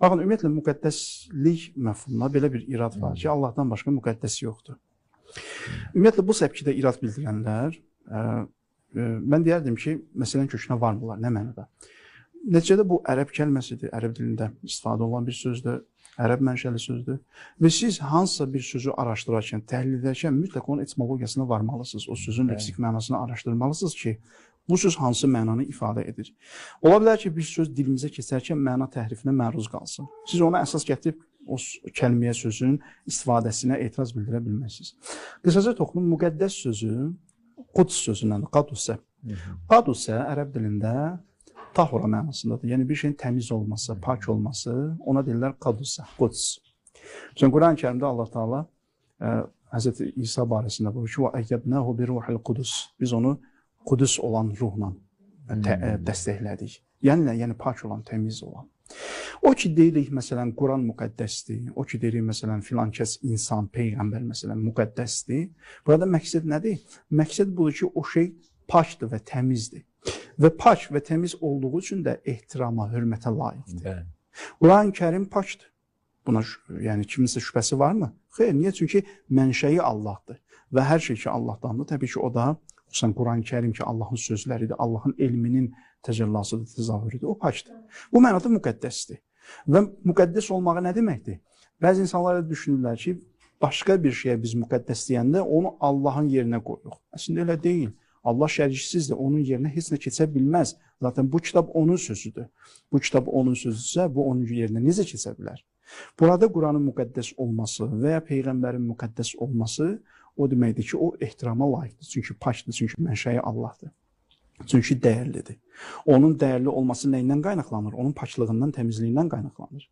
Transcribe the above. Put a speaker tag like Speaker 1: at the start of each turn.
Speaker 1: Baxın, ümumiyyətlə, müqəddəslik məfhumuna belə bir irad var ki, Allahdan başqa müqəddəs yoxdur. Ümumiyyətlə, bu səpkidə irad bildirənlər, mən deyərdim ki, məsələn kökünə varmırlar, nə mənada? Nəticədə bu ərəb kəlməsidir, ərəb dilində istifadə olan bir sözdür, ərəb mənşəli sözdür və siz hansısa bir sözü araşdırarkən, təhlil edərkən mütləq onun etimologiyasına varmalısınız, o sözün leksik mənasını araşdırmalısınız ki, bu söz hansı mənanı ifadə edir. Ola bilər ki, bir söz dilimizə keçərkən məna təhrifinə məruz qalsın. Siz ona əsas gətirib o kəlməyə sözün istifadəsinə etiraz bildirə bilməksiniz. Qısaca toxunum, müqəddəs sözü Quds sözündəndir, qadusə. Qadusə ərəb dilində tahura mənasındadır. Yəni bir şeyin təmiz olması, pak olması, ona deyirlər qadusə, Quds. Çünki Quran-ı Kərimdə Allah Taala Hz. İsa barəsində buyurur ki, "Və əyyədnəhu bi ruhil qudus." Biz onu Qudüs olan ruhla dəstəklədik. Yəni nə? Yəni pak olan, təmiz olan. O ki deyirik, məsələn, Quran müqəddəsdir, o ki deyirik, məsələn, filan kəs insan, peyğəmbər, məsələn, müqəddəsdir. Burada məqsəd nədir? Məqsəd budur ki, o şey pakdır və təmizdir. Və pak və təmiz olduğu üçün də ehtirama, hörmətə layiqdir. Quran-ı Kərim pakdır. Buna yəni kiminsə şübhəsi varmı? Xeyr, niyə? Çünki mənşəyi Allahdır və hər şey ki Allahdandır, təbii ki o da xüsusən Quran-ı Kərim ki Allahın sözləridir, Allahın elminin təcəllasıdır, təzahürüdür, o pakdır. Bu mənada müqəddəsdir. Və müqəddəs olmağı nə deməkdir? Bəzi insanlar düşünürlər ki, başqa bir şeyə biz müqəddəs deyəndə onu Allahın yerinə qoyuruq. Əslində elə deyil. Allah şəriksizdir, onun yerinə heç nə keçə bilməz. Zaten bu kitab onun sözüdür. Bu kitab onun sözüdürsə, bu onun yerinə necə keçə bilər? Burada Quranın müqəddəs olması və ya Peyğəmbərin müqəddəs olması o deməkdir ki, o ehtirama layiqdir. Çünki pakdır, çünki mənşəyi Allahdır. Çünki dəyərlidir. Onun dəyərli olması nəyindən qaynaqlanır? Onun paklığından, təmizliyindən qaynaqlanır.